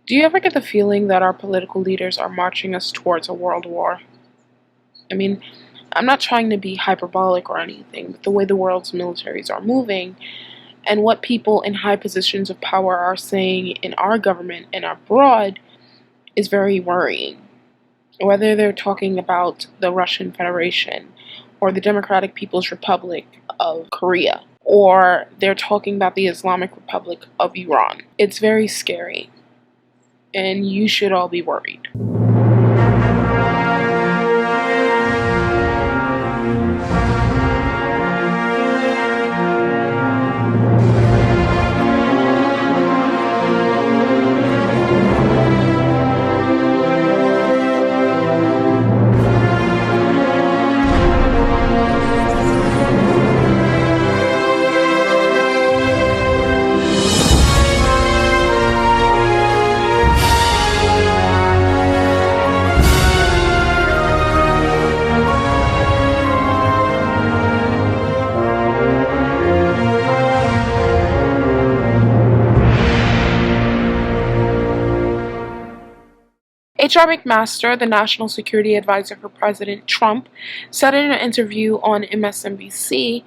Do you ever get the feeling that our political leaders are marching us towards a world war? I mean, I'm not trying to be hyperbolic or anything, but the way the world's militaries are moving and what people in high positions of power are saying in our government and abroad is very worrying. Whether they're talking about the Russian Federation or the Democratic People's Republic of Korea, or they're talking about the Islamic Republic of Iran. It's very scary, and you should all be worried. H.R. McMaster, the National Security Adviser for President Trump, said in an interview on MSNBC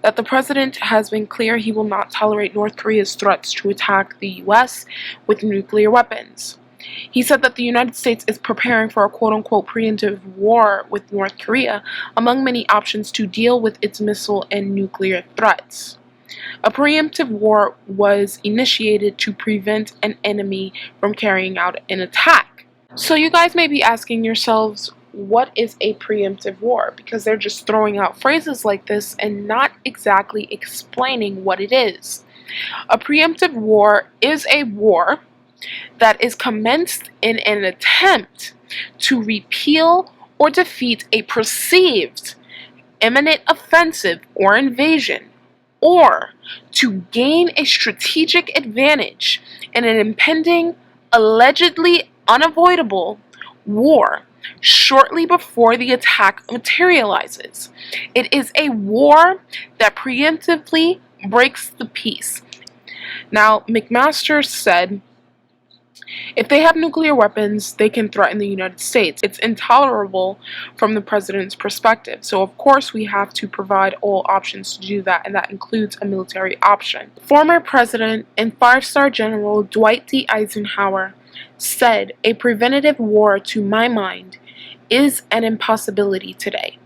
that the president has been clear he will not tolerate North Korea's threats to attack the U.S. with nuclear weapons. He said that the United States is preparing for a quote-unquote preemptive war with North Korea, among many options to deal with its missile and nuclear threats. A preemptive war was initiated to prevent an enemy from carrying out an attack. So you guys may be asking yourselves, what is a preemptive war? Because they're just throwing out phrases like this and not exactly explaining what it is. A preemptive war is a war that is commenced in an attempt to repeal or defeat a perceived imminent offensive or invasion, or to gain a strategic advantage in an impending, allegedly unavoidable war shortly before the attack materializes. It is a war that preemptively breaks the peace. Now, McMaster said, if they have nuclear weapons, they can threaten the United States. It's intolerable from the president's perspective. So, of course, we have to provide all options to do that, and that includes a military option. Former President and five-star General Dwight D. Eisenhower said, a preventative war, to my mind, is an impossibility today.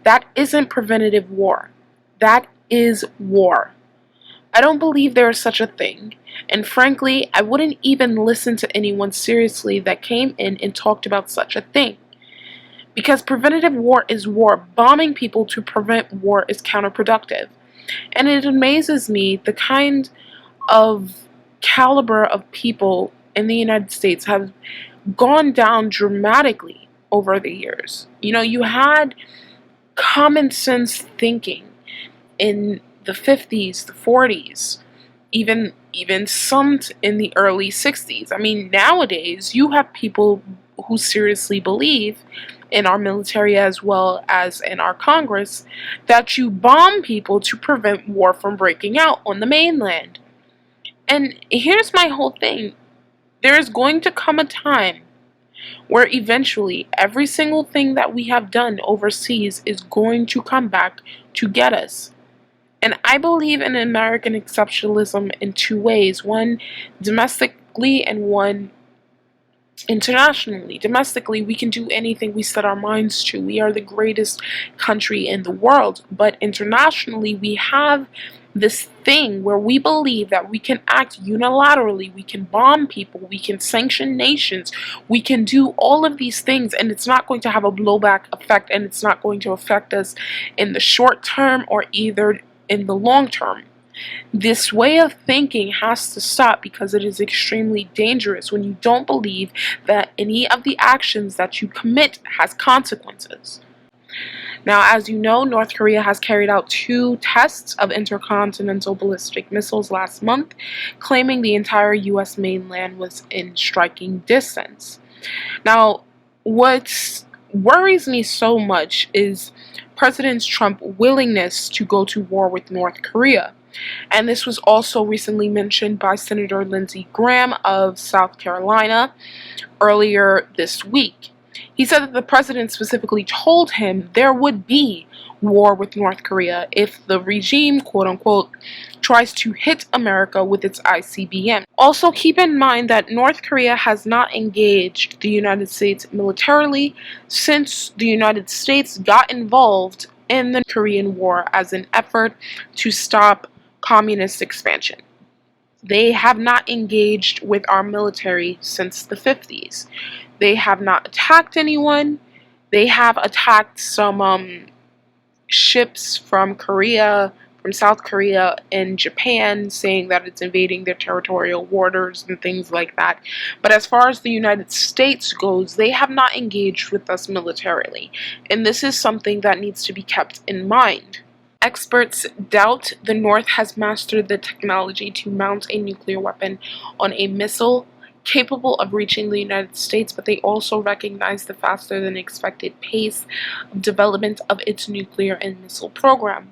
That isn't preventative war. That is war. I don't believe there is such a thing, and frankly, I wouldn't even listen to anyone seriously that came in and talked about such a thing. Because preventative war is war. Bombing people to prevent war is counterproductive. And it amazes me the kind of caliber of people in the United States have gone down dramatically over the years. You know, you had common sense thinking in the 50s, the 40s, even some in the early 60s. I mean, nowadays you have people who seriously believe in our military as well as in our Congress that you bomb people to prevent war from breaking out on the mainland. And here's my whole thing. There is going to come a time where eventually every single thing that we have done overseas is going to come back to get us. And I believe in American exceptionalism in two ways. One, domestically, and one, internationally. Domestically, we can do anything we set our minds to. We are the greatest country in the world. But internationally, we have this thing where we believe that we can act unilaterally, we can bomb people, we can sanction nations, we can do all of these things, and it's not going to have a blowback effect, and it's not going to affect us in the short term or either in the long term. This way of thinking has to stop because it is extremely dangerous when you don't believe that any of the actions that you commit has consequences. Now, as you know, North Korea has carried out 2 tests of intercontinental ballistic missiles last month, claiming the entire U.S. mainland was in striking distance. Now, what worries me so much is President Trump's willingness to go to war with North Korea. And this was also recently mentioned by Senator Lindsey Graham of South Carolina earlier this week. He said that the president specifically told him there would be war with North Korea if the regime, quote unquote, tries to hit America with its ICBM. Also, keep in mind that North Korea has not engaged the United States militarily since the United States got involved in the Korean War as an effort to stop communist expansion. They have not engaged with our military since the 50s. They have not attacked anyone. They have attacked some ships from Korea, from South Korea and Japan, saying that it's invading their territorial waters and things like that. But as far as the United States goes, they have not engaged with us militarily. And this is something that needs to be kept in mind. Experts doubt the North has mastered the technology to mount a nuclear weapon on a missile capable of reaching the United States, but they also recognize the faster than expected pace of development of its nuclear and missile program.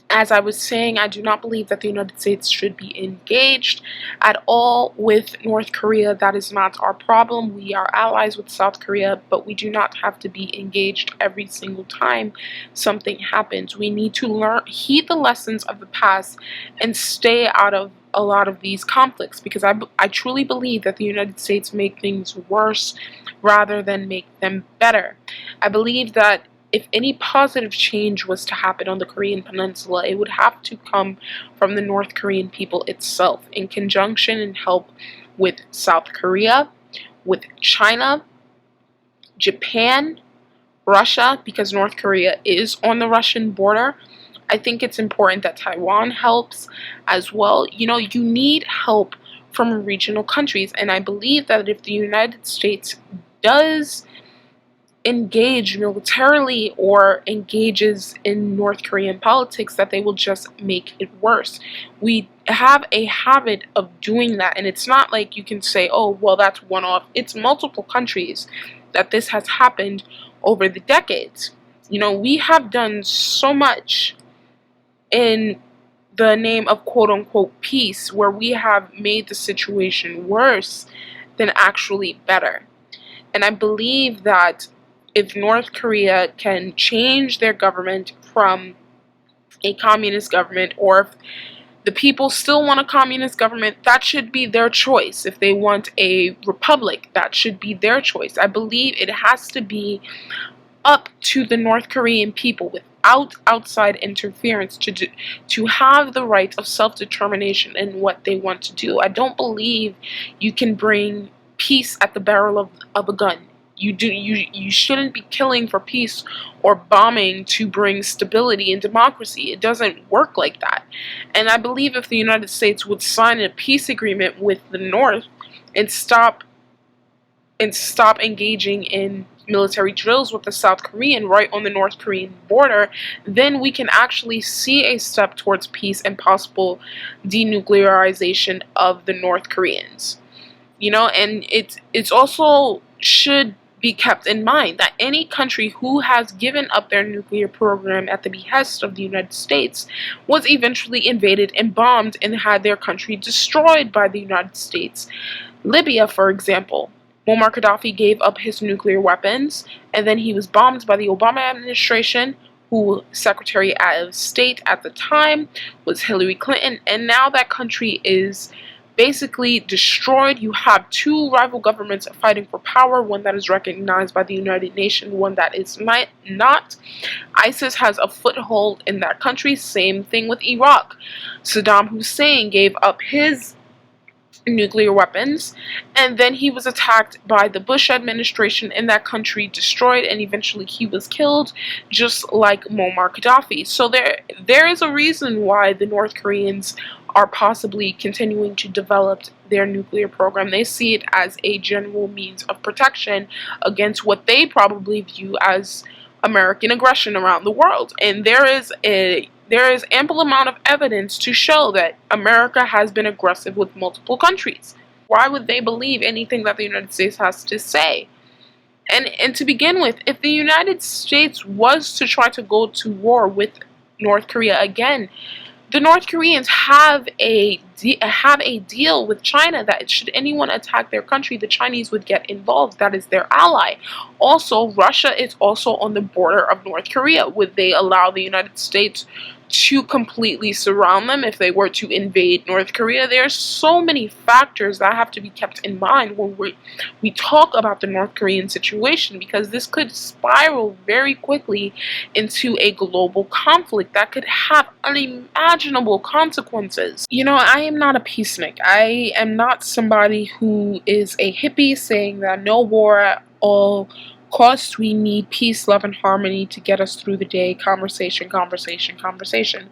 As I was saying, I do not believe that the United States should be engaged at all with North Korea. That is not our problem. We are allies with South Korea, but we do not have to be engaged every single time something happens. We need to heed the lessons of the past and stay out of a lot of these conflicts, because I truly believe that the United States make things worse rather than make them better. I believe that if any positive change was to happen on the Korean Peninsula, it would have to come from the North Korean people itself, in conjunction and help with South Korea, with China, Japan, Russia, because North Korea is on the Russian border. I think it's important that Taiwan helps as well. You know, you need help from regional countries, and I believe that if the United States does engage militarily or engages in North Korean politics, that they will just make it worse. We have a habit of doing that, and it's not like you can say, oh, well, that's one-off. It's multiple countries that this has happened over the decades. You know, we have done so much in the name of quote-unquote peace, where we have made the situation worse than actually better. And I believe that if North Korea can change their government from a communist government, or if the people still want a communist government, that should be their choice. If they want a republic, that should be their choice. I believe it has to be up to the North Korean people, without outside interference, to have the right of self-determination in what they want to do. I don't believe you can bring peace at the barrel of a gun. You shouldn't be killing for peace or bombing to bring stability and democracy. It doesn't work like that. And I believe if the United States would sign a peace agreement with the North and stop engaging in military drills with the South Korean right on the North Korean border, then we can actually see a step towards peace and possible denuclearization of the North Koreans. You know, and it's also should be kept in mind that any country who has given up their nuclear program at the behest of the United States was eventually invaded and bombed and had their country destroyed by the United States. Libya, for example, Muammar Gaddafi gave up his nuclear weapons, and then he was bombed by the Obama administration, who Secretary of State at the time was Hillary Clinton, and now that country is basically destroyed. You have two rival governments fighting for power, one that is recognized by the United Nations, one that is not. ISIS has a foothold in that country. Same thing with Iraq. Saddam Hussein gave up his nuclear weapons, and then he was attacked by the Bush administration in that country, destroyed, and eventually he was killed, just like Muammar Gaddafi. So there is a reason why the North Koreans are possibly continuing to develop their nuclear program. They see it as a general means of protection against what they probably view as American aggression around the world. And there is ample amount of evidence to show that America has been aggressive with multiple countries. Why would they believe anything that the United States has to say? And to begin with, if the United States was to try to go to war with North Korea again, The North Koreans have a deal with China that should anyone attack their country, the Chinese would get involved. That is their ally. Also, Russia is also on the border of North Korea. Would they allow the United States to completely surround them if they were to invade North Korea? There are so many factors that have to be kept in mind when we talk about the North Korean situation, because this could spiral very quickly into a global conflict that could have unimaginable consequences. You know, I am not a peacenik. I am not somebody who is a hippie saying that no war at all costs. We need peace, love, and harmony to get us through the day. Conversation, conversation, conversation.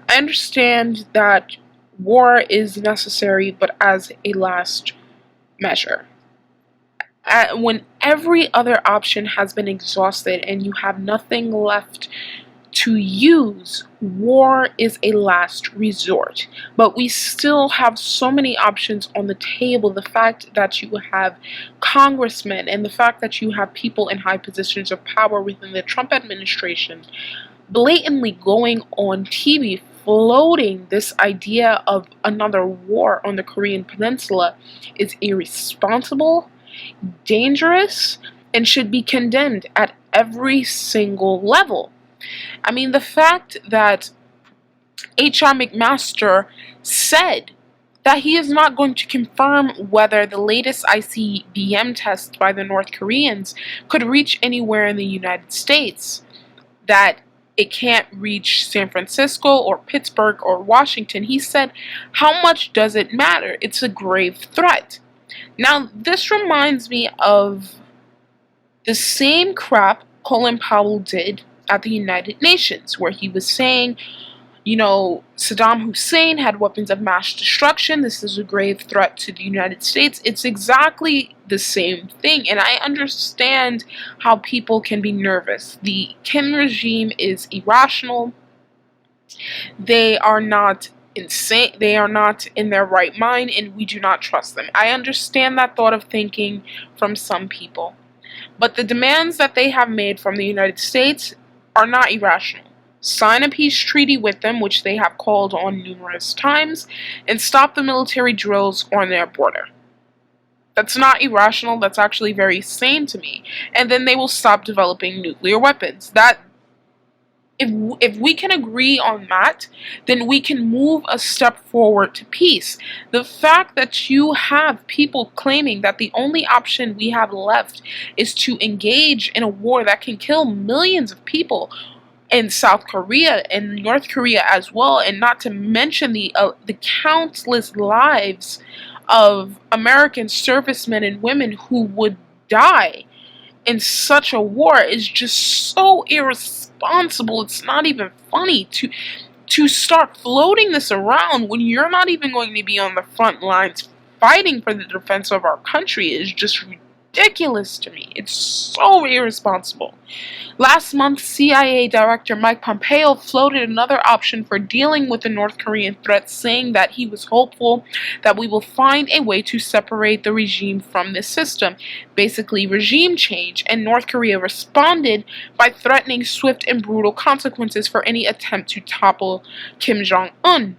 I understand that war is necessary, but as a last measure. When every other option has been exhausted and you have nothing left to use, war is a last resort. But we still have so many options on the table. The fact that you have congressmen and the fact that you have people in high positions of power within the Trump administration blatantly going on TV floating this idea of another war on the Korean Peninsula is irresponsible, dangerous, and should be condemned at every single level. I mean, the fact that H.R. McMaster said that he is not going to confirm whether the latest ICBM test by the North Koreans could reach anywhere in the United States, that it can't reach San Francisco or Pittsburgh or Washington. He said, how much does it matter? It's a grave threat. Now, this reminds me of the same crap Colin Powell did at the United Nations, where he was saying, you know, Saddam Hussein had weapons of mass destruction. This is a grave threat to the United States. It's exactly the same thing, and I understand how people can be nervous. The Kim regime is irrational. They are not insane. They are not in their right mind, and we do not trust them. I understand that thought of thinking from some people. But the demands that they have made from the United States are not irrational. Sign a peace treaty with them, which they have called on numerous times, and stop the military drills on their border. That's not irrational. That's actually very sane to me. And then they will stop developing nuclear weapons. If we can agree on that, then we can move a step forward to peace. The fact that you have people claiming that the only option we have left is to engage in a war that can kill millions of people in South Korea and North Korea as well, and not to mention the countless lives of American servicemen and women who would die in such a war, is just so irresponsible. It's not even funny to start floating this around when you're not even going to be on the front lines fighting for the defense of our country. Is just ridiculous to me. It's so irresponsible. Last month, CIA Director Mike Pompeo floated another option for dealing with the North Korean threat, saying that he was hopeful that we will find a way to separate the regime from this system, basically regime change, and North Korea responded by threatening swift and brutal consequences for any attempt to topple Kim Jong-un.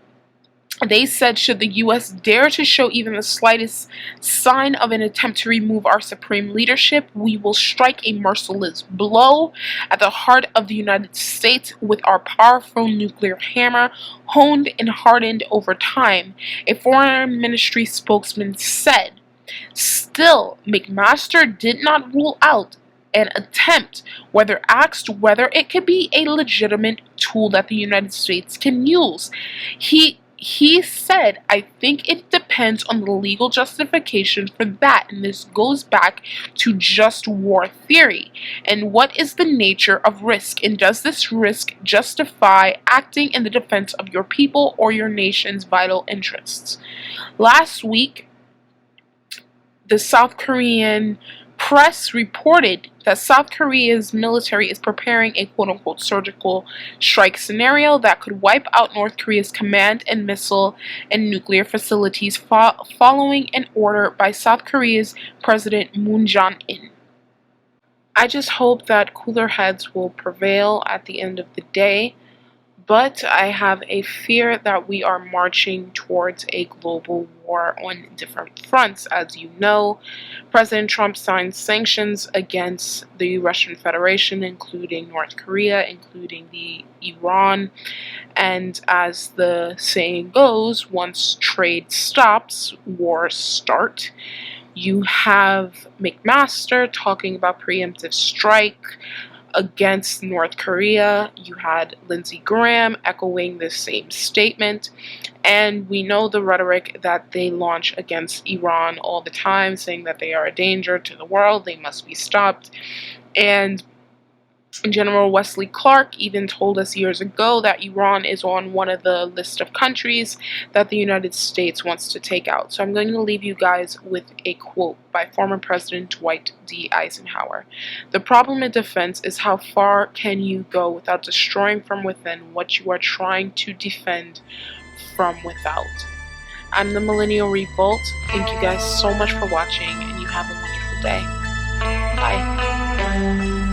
They said, should the U.S. dare to show even the slightest sign of an attempt to remove our supreme leadership, we will strike a merciless blow at the heart of the United States with our powerful nuclear hammer, honed and hardened over time, a foreign ministry spokesman said. Still, McMaster did not rule out an attempt, whether asked whether it could be a legitimate tool that the United States can use. He said, I think it depends on the legal justification for that, and this goes back to just war theory. And what is the nature of risk, and does this risk justify acting in the defense of your people or your nation's vital interests? Last week, the South Korean press reported that South Korea's military is preparing a quote-unquote surgical strike scenario that could wipe out North Korea's command and missile and nuclear facilities following an order by South Korea's President Moon Jae-in. I just hope that cooler heads will prevail at the end of the day, But I have a fear that we are marching towards a global war on different fronts. As you know, President Trump signed sanctions against the Russian Federation, including North Korea, including Iran. And as the saying goes, once trade stops, wars start. You have McMaster talking about preemptive strike against North Korea. You had Lindsey Graham echoing the same statement. And we know the rhetoric that they launch against Iran all the time, saying that they are a danger to the world, they must be stopped. And General Wesley Clark even told us years ago that Iran is on one of the list of countries that the United States wants to take out. So I'm going to leave you guys with a quote by former President Dwight D. Eisenhower. "The problem in defense is how far can you go without destroying from within what you are trying to defend from without." I'm the Millennial Revolt. Thank you guys so much for watching, and you have a wonderful day. Bye.